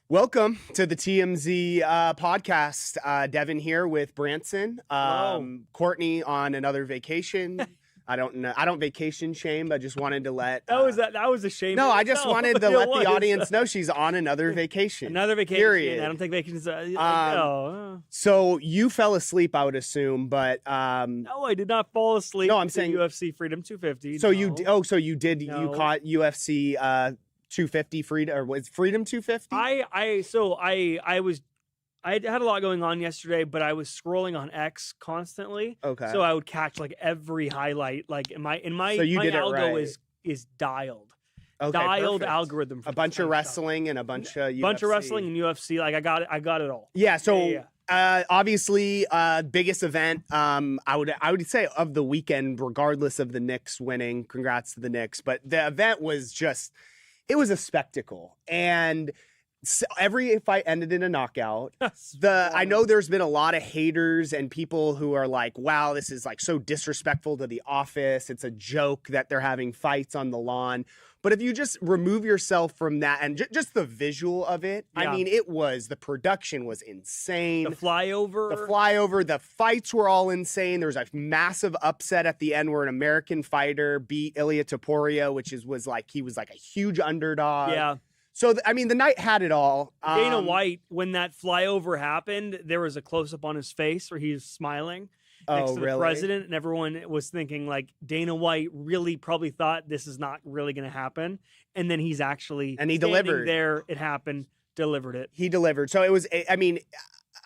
Welcome to the TMZ podcast. Devin here with Branson. Courtney on another vacation. I don't know. I don't vacation shame. I just wanted to let that was a shame. No, I just wanted to let the audience know she's on another vacation. Another vacation. Period. I don't think vacations. So you fell asleep, I would assume, but no, I did not fall asleep. No, I'm saying UFC Freedom 250. So no. you did. No. You caught UFC 250 Freedom, or was Freedom 250? I had a lot going on yesterday, but I was scrolling on X constantly. Okay. So I would catch like every highlight. Like my so you my did algo it right. is dialed. Okay, Dialed perfect. algorithm. For a bunch of wrestling and a bunch of UFC. Bunch of wrestling and UFC. Like I got it all. Yeah. So obviously, biggest event. I would say of the weekend, regardless of the Knicks winning. Congrats to the Knicks, but the event was just. It was a spectacle, and every fight ended in a knockout. I know there's been a lot of haters and people who are like, wow, this is like so disrespectful to the office. It's a joke that they're having fights on the lawn. But if you just remove yourself from that and just the visual of it, I mean, the production was insane. The flyover, the fights were all insane. There was a massive upset at the end where an American fighter beat Ilia Topuria, which was like a huge underdog. Yeah. So, I mean, the night had it all. Dana White, when that flyover happened, there was a close-up on his face where he was smiling next to the president, and everyone was thinking, like, Dana White really probably thought this is not really going to happen, and then he's actually he delivered. There, it happened, delivered it. He delivered. So it was, I mean,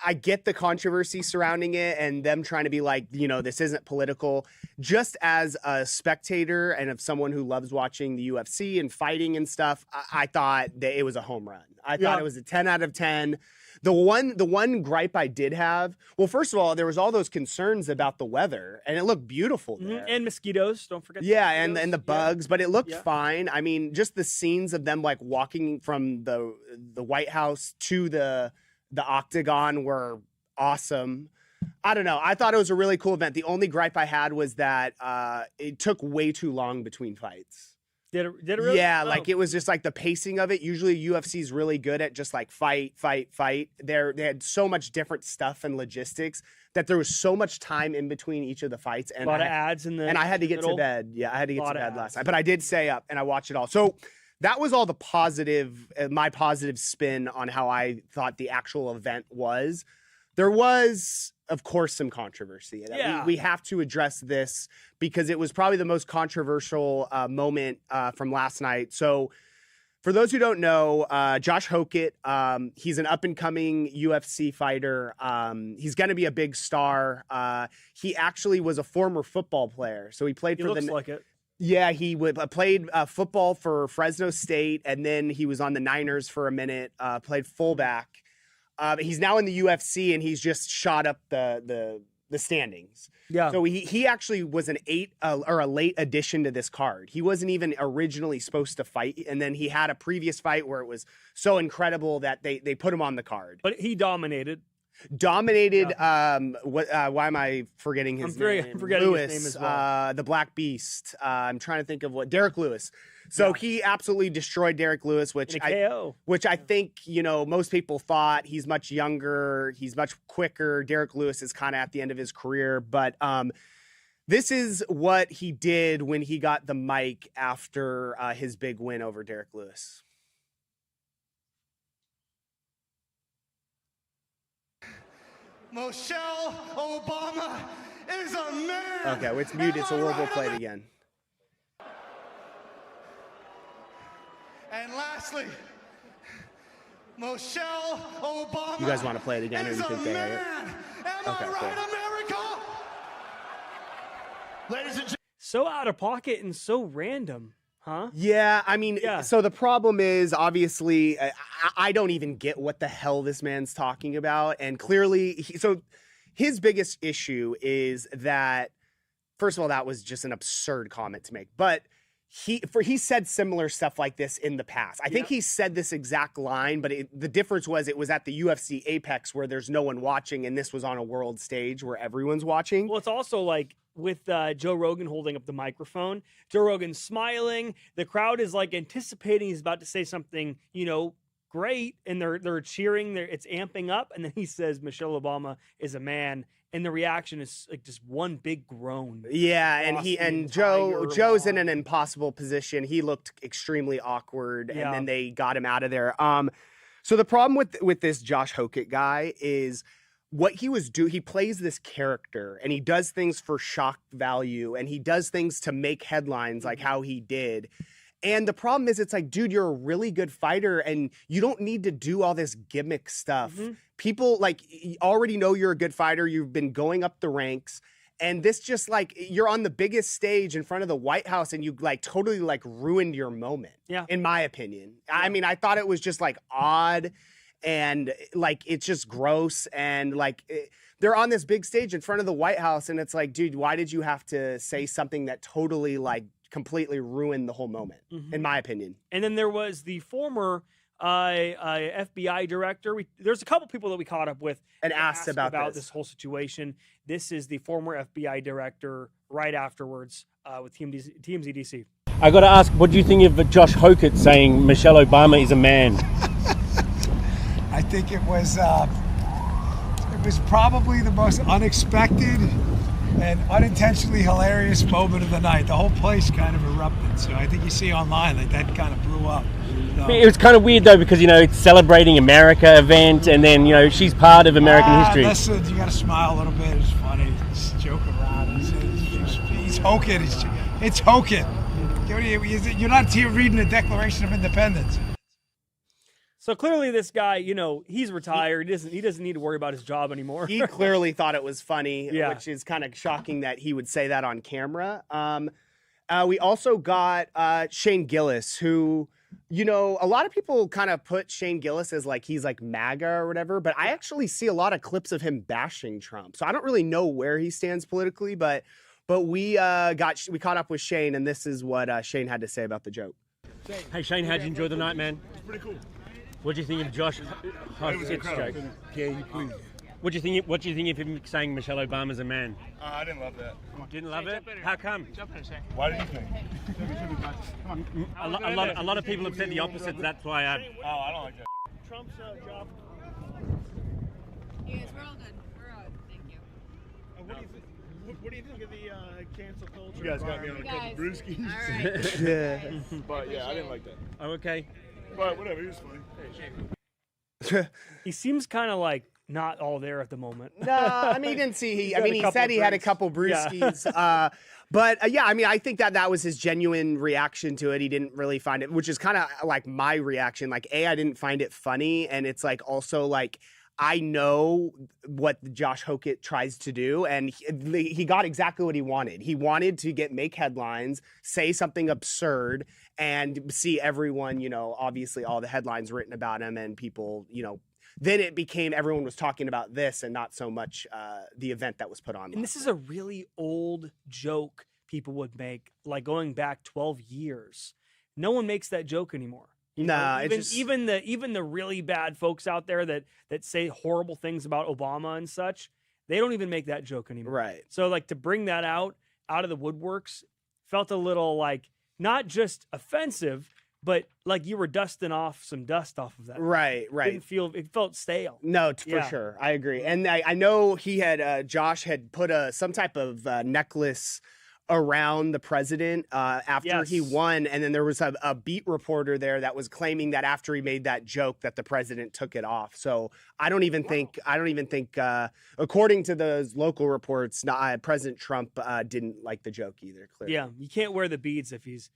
I get the controversy surrounding it and them trying to be like, this isn't political. Just as a spectator and of someone who loves watching the UFC and fighting and stuff, I thought that it was a home run. I thought it was a 10 out of 10. The one gripe I did have, well, first of all, there was all those concerns about the weather, and it looked beautiful there. And mosquitoes, don't forget. Yeah, and the bugs, but it looked fine. I mean, just the scenes of them like walking from the White House to the Octagon were awesome. I don't know. I thought it was a really cool event. The only gripe I had was that it took way too long between fights. Did it really? Yeah, like it was just like the pacing of it. Usually UFC is really good at just like fight. They had so much different stuff and logistics that there was so much time in between each of the fights. And a lot of ads in the and I had to get to bed. Yeah, I had to get to bed last night. But I did stay up and I watched it all. So that was all the positive, my positive spin on how I thought the actual event was. There was, of course, some controversy. We have to address this because it was probably the most controversial moment from last night. So for those who don't know, Josh Hokit, he's an up-and-coming UFC fighter. He's going to be a big star. He actually was a former football player. So he played for looks like it. Yeah, he played football for Fresno State, and then he was on the Niners for a minute, played fullback. He's now in the UFC, and he's just shot up the standings. Yeah. So he actually was a late addition to this card. He wasn't even originally supposed to fight, and then he had a previous fight where it was so incredible that they put him on the card. But he dominated. Why am I forgetting his name? I'm forgetting Lewis, his name as well. The Black Beast. I'm trying to think of Derek Lewis. So he absolutely destroyed Derek Lewis, which I think, most people thought. He's much younger, he's much quicker. Derek Lewis is kind of at the end of his career, but this is what he did when he got the mic after his big win over Derek Lewis. Michelle Obama is a man. Okay, it's muted, so we'll play it again. And lastly, Michelle Obama. You guys want to play it again, or you think they have it? Okay, America? Ladies and gentlemen. So out of pocket and so random. Huh? Yeah, I mean, so the problem is, obviously, I don't even get what the hell this man's talking about. And clearly, so his biggest issue is that, first of all, that was just an absurd comment to make. But he said similar stuff like this in the past. I think he said this exact line, but the difference was it was at the UFC Apex where there's no one watching, and this was on a world stage where everyone's watching. Well, it's also like with Joe Rogan holding up the microphone, Joe Rogan's smiling. The crowd is like anticipating he's about to say something, great, and they're cheering, it's amping up, and then he says Michelle Obama is a man, and the reaction is like just one big groan. Yeah, and Joe's in an impossible position. He looked extremely awkward, and then they got him out of there. So the problem with this Josh Hokit guy is what he plays this character, and he does things for shock value, and he does things to make headlines like how he did. And the problem is, it's like, dude, you're a really good fighter, and you don't need to do all this gimmick stuff. People like already know you're a good fighter. You've been going up the ranks, and this just like you're on the biggest stage in front of the White House, and you like totally like ruined your moment. Yeah, in my opinion. Yeah. I mean, I thought it was just like odd, and like it's just gross, and like they're on this big stage in front of the White House, and it's like, dude, why did you have to say something that totally like completely ruined the whole moment, in my opinion? And then there was the former FBI director. There's a couple people that we caught up with and asked about this whole situation. This is the former FBI director right afterwards with TMZ DC. I got to ask, what do you think of Josh Hokit saying Michelle Obama is a man? I think it was probably the most unexpected and unintentionally hilarious moment of the night. The whole place kind of erupted. So I think you see online, like that kind of blew up. So, it was kind of weird though, because, you know, it's celebrating America event, and then, you know, she's part of American history. Listen, you got to smile a little bit. It's funny. Just joke around. He's Hokit. It's Hokit. You're not here reading the Declaration of Independence. So clearly this guy, you know, he's retired. He doesn't need to worry about his job anymore. He clearly thought it was funny, which is kind of shocking that he would say that on camera. We also got Shane Gillis, who, you know, a lot of people kind of put Shane Gillis as like he's like MAGA or whatever, but I actually see a lot of clips of him bashing Trump. So I don't really know where he stands politically, but we caught up with Shane, and this is what Shane had to say about the joke. Hey Shane, how'd you enjoy the night, man? It's pretty cool. What do you think of Josh Hokit's joke? Can you please? What do you think of him saying Michelle Obama's a man? I didn't love that. Didn't love it? How come? Why did you think? A lot of people have said the opposite. That's why I don't like that. Trump's job. Yes, we're all good. We're all good. Thank you. What do you think of the cancel culture? You guys got me on a couple brewskis. All right. But yeah, I didn't like that. Oh, okay. But whatever, he was funny. He seems kind of like not all there at the moment. No, I mean, he didn't see. He said he had a couple brewskis. Yeah. But yeah, I mean, I think that was his genuine reaction to it. He didn't really find it, which is kind of like my reaction. Like, I didn't find it funny, and it's like also like I know what Josh Hokit tries to do, and he got exactly what he wanted. He wanted to make headlines, say something absurd, and see everyone, you know, obviously all the headlines written about him, and people, you know, then it became everyone was talking about this and not so much the event that was put on. And this is a really old joke people would make, like going back 12 years. No one makes that joke anymore. Nah, even the really bad folks out there that say horrible things about Obama and such, they don't even make that joke anymore. Right. So like to bring that out of the woodworks felt a little like not just offensive, but like you were dusting off some dust off of that. Right. It felt stale. No, for sure. I agree. And I know he had, Josh had put some type of necklace around the president after he won, and then there was a beat reporter there that was claiming that after he made that joke that the president took it off. So I don't even think according to those local reports, President Trump didn't like the joke either. Clearly, yeah, you can't wear the beads if he's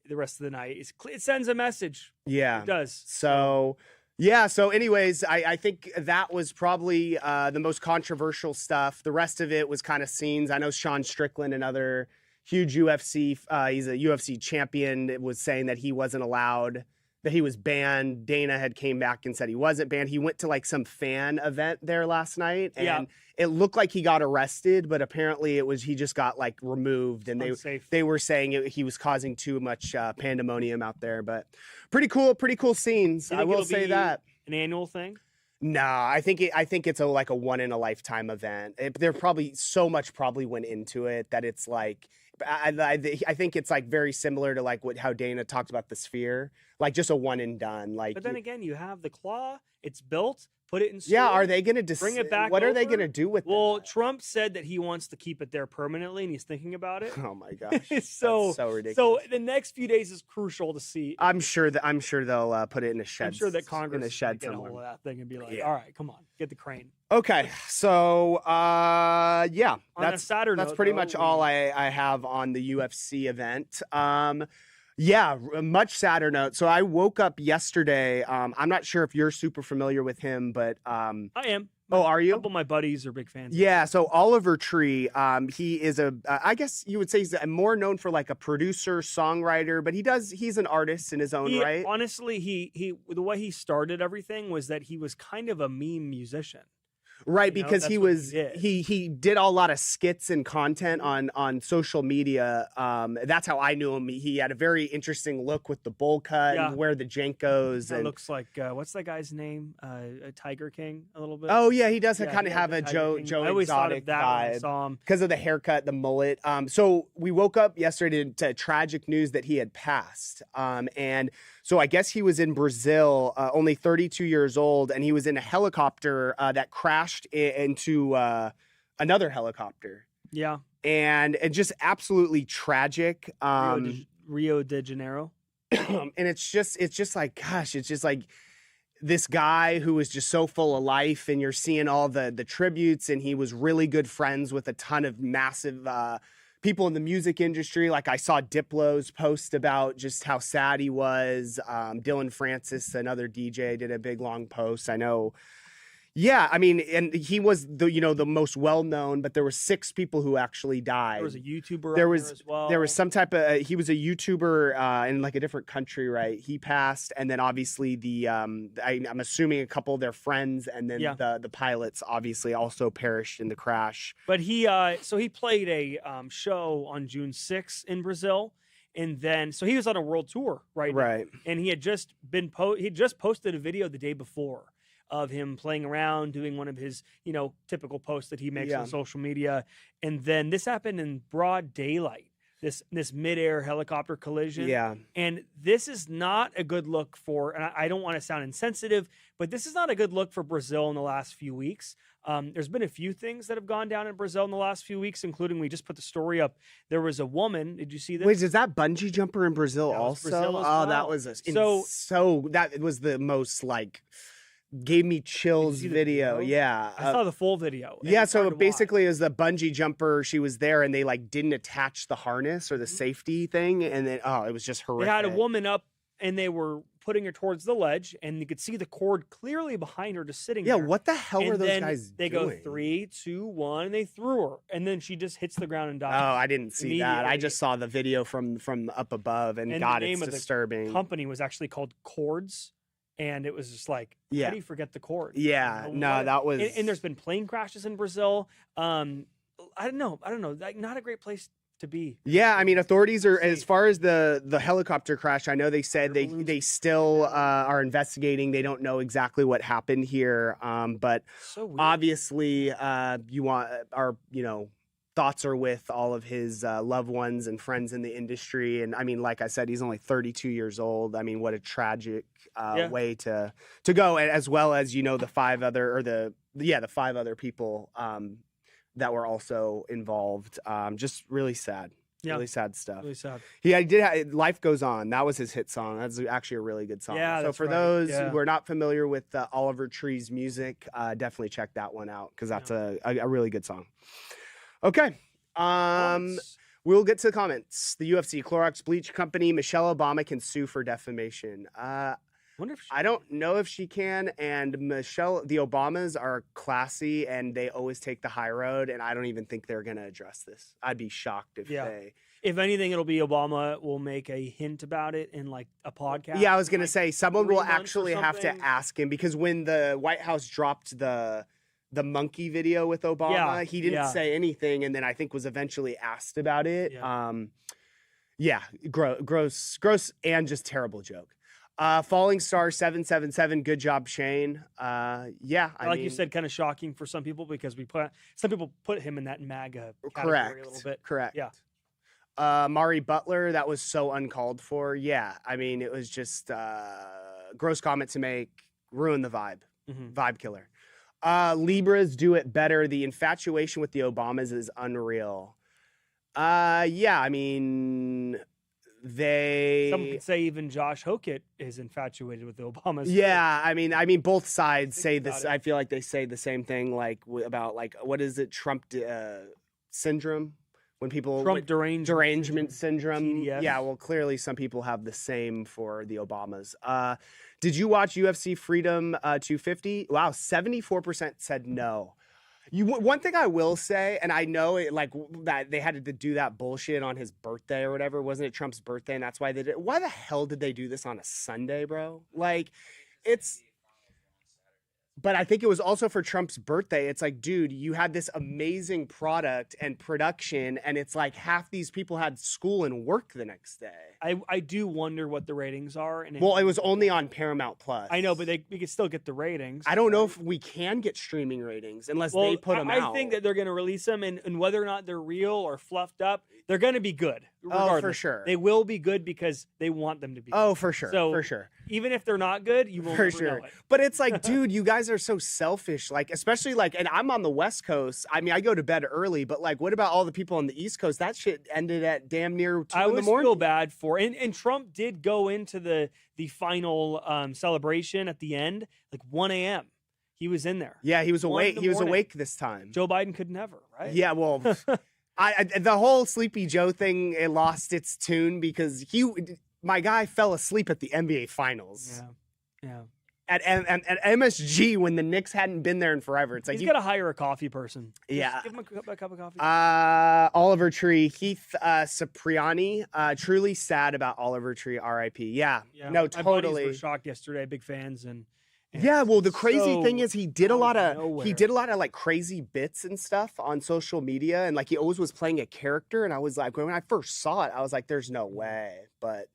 the rest of the night. It sends a message. Yeah, it does. So. Yeah, so anyways, I think that was probably the most controversial stuff. The rest of it was kind of scenes. I know Sean Strickland, another huge UFC, he's a UFC champion, was saying that he wasn't allowed, that he was banned. Dana had came back and said he wasn't banned. He went to like some fan event there last night, and it looked like he got arrested, but apparently he just got like removed, and they were saying he was causing too much pandemonium out there. But pretty cool scenes. I will say that. An annual thing? No, I think it's like a one in a lifetime event. There probably so much went into it that it's like I think it's like very similar to like how Dana talked about the sphere, like just a one and done. Like, But then again, you have the claw. It's built. Put it in. yeah, storage, are they going to bring it back? What are they over? going to do with Well, that? Trump said that he wants to keep it there permanently, and he's thinking about it. Oh my gosh, so That's so ridiculous. So the next few days is crucial to see. I'm sure they'll put it in a shed. I'm sure that Congress in a is shed gonna get a somewhere. hold of that thing and be like, Yeah. "All right, come on, get the crane." Okay, so yeah, On a sadder that's note, pretty though, much all I have on the UFC event. Yeah, a much sadder note. So I woke up yesterday. I'm not sure if you're super familiar with him, but I am. oh, are A you? couple of my buddies are big fans. Yeah, so Oliver Tree, he is I guess you would say he's more known for like a producer, songwriter, but he's an artist in his own right. Honestly, he the way he started everything was that he was kind of a meme musician. Right, You know, because that's he what was he did a lot of skits and content on social media. That's how I knew him. He had a very interesting look with the bowl cut Yeah. and where the Jenkos It and looks like what's that guy's name? Tiger King, a little bit. oh yeah, he does Yeah, kind of he has have the a Tiger King. Joe I always thought Exotic of that when I vibe saw him. because of the haircut, the mullet. So we woke up yesterday to tragic news that he had passed. And so I guess he was in Brazil, only 32 years old, and he was in a helicopter that crashed into another helicopter. Yeah, And just absolutely tragic. Rio de Janeiro. And it's just like, gosh, it's just like this guy who was just so full of life, and you're seeing all the tributes, and he was really good friends with a ton of massive people in the music industry. Like I saw Diplo's post about just how sad he was. Dylan Francis, another DJ, did a big long post. I know. Yeah, I mean, and he was the most well known, but there were 6 people who actually died. There was a YouTuber. There on was there as well. there was some type of he was a YouTuber in like a different country, right? He passed, and then obviously I'm assuming a couple of their friends, and then Yeah. the pilots obviously also perished in the crash. But he played a show on June 6th in Brazil, and then so he was on a world tour now. Right. And he had just posted a video the day before of him playing around, doing one of his, typical posts that he makes on social media. And then this happened in broad daylight, this midair helicopter collision. Yeah. And this is not a good look for, and I don't want to sound insensitive, but this is not a good look for Brazil in the last few weeks. There's been a few things that have gone down in Brazil in the last few weeks, including we just put the story up. There was a woman. Did you see this? Wait, is that bungee jumper in Brazil That was also? Brazil as Oh, well. that was So that was the most like gave me chills see the video. video? Yeah. I saw the full video. and Yeah, it's so hard to basically watch. it was the bungee jumper. She was there and they like didn't attach the harness or the safety thing. And then, it was just They horrific. had a woman up and they were putting her towards the ledge, and you could see the cord clearly behind her just sitting Yeah, there. what the hell And were those then guys they doing? go 3, 2, 1, and they threw her. And then she just hits the ground and Oh, dies. I didn't see that. I Immediately. just saw the video from up above, and And God, the it's name of the disturbing. Company was actually called Cords, and it was just like, Yeah. how do you forget the cord? Yeah, You know, no, what- that was. And there's been plane crashes in Brazil. I don't know. Like, not a great place to be. Yeah, I mean, authorities are, as Safe. far as the helicopter crash, I know they said Air balloons. they still are investigating. They don't know exactly what happened here, but So weird. obviously, thoughts are with all of his loved ones and friends in the industry. And I mean, like I said, he's only 32 years old. I mean, what a tragic way to go, and as well as the 5 other people that were also involved. Just really sad. Yeah. Really sad stuff. Really sad. Life Goes On. That was his hit song. That's actually a really good song. Yeah, So that's for right. those Yeah. who are not familiar with Oliver Tree's music, definitely check that one out because that's a really good song. Okay. We'll get to the comments. The UFC, Clorox Bleach Company, Michelle Obama can sue for defamation. Wonder if she I don't know if she can. And the Obamas are classy and they always take the high road. And I don't even think they're going to address this. I'd be shocked if Yeah. they. If anything, it'll be Obama will make a hint about it in like a podcast. Yeah, I was going to like, say someone 3 will months or actually have to something. ask him because when the White House dropped the monkey video with Obama, he didn't say anything, and then I think was eventually asked about it. Gross, and just terrible joke. Falling Star 777. Good job, Shane. I Like mean, you said, kind of shocking for some people because some people put him in that MAGA category correct. a little bit. Correct. Yeah. Mari Butler, that was so uncalled for. Yeah, I mean, it was just gross comment to make, ruin the vibe, vibe killer. Libras do it better. The infatuation with the Obamas is unreal. Yeah, I mean, Some could say even Josh Hokit is infatuated with the Obamas. Yeah, I mean, both sides say this. I feel like they say the same thing, like about like what is it, Trump syndrome, when people Trump derangement syndrome. TDS. Yeah, well, clearly some people have the same for the Obamas. Did you watch UFC Freedom 250? Wow, 74% said no. One thing I will say, and I know it, like that they had to do that bullshit on his birthday or whatever. Wasn't it Trump's birthday? And that's why they did. Why the hell did they do this on a Sunday, bro? Like, it's. But I think it was also for Trump's birthday. It's like, dude, you had this amazing product and production, and it's like half these people had school and work the next day. I do wonder what the ratings are. And Well, it was only on Paramount Plus. I know, but we can still get the ratings. I don't know if we can get streaming ratings unless they put them out. I think that they're going to release them, and whether or not they're real or fluffed up, they're going to be good. Regardless. Oh, for sure. They will be good because they want them to be. Oh, good. for sure. So for sure. Even if they're not good, you won't For never sure. know it. But it's like, dude, you guys are so selfish. Like, especially like, and I'm on the West Coast. I mean, I go to bed early, but like, what about all the people on the East Coast? That shit ended at damn near 2 in the morning. I always feel bad for, and Trump did go into the final celebration at the end, like 1 a.m. He was in there. Yeah, he was awake. He was awake this time. Joe Biden could never, right? Yeah, well, the whole Sleepy Joe thing, it lost its tune because my guy fell asleep at the NBA Finals. Yeah. At MSG when the Knicks hadn't been there in forever. It's like he's got to hire a coffee person. Yeah. Just give him a cup of coffee. Oliver Tree, Heath Cipriani. Truly sad about Oliver Tree. R.I.P. Yeah. No, totally. My buddies were shocked yesterday. Big fans and yeah. Well, the crazy thing is he did a lot of nowhere. like crazy bits and stuff on social media, and like he always was playing a character. And I was like, when I first saw it, I was like, there's no way. But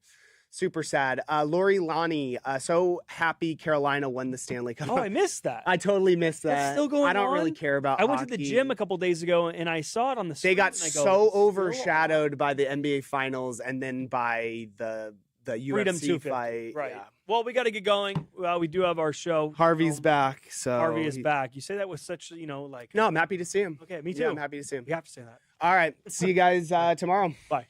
super sad. Lori Lonnie, so happy Carolina won the Stanley Cup. Oh, I missed that. I totally missed that. That's still going on? I don't really care about I went to hockey. the gym a couple days ago and I saw it on the screen. They got so overshadowed by the NBA Finals and then by the UFC fight. Right. Yeah. Well, we got to get going. Well, we do have our show. Harvey's back. So Harvey is back. You say that with such, like. No, I'm happy to see him. Okay, me too. Yeah, I'm happy to see him. You have to say that. All right. See you guys tomorrow. Bye.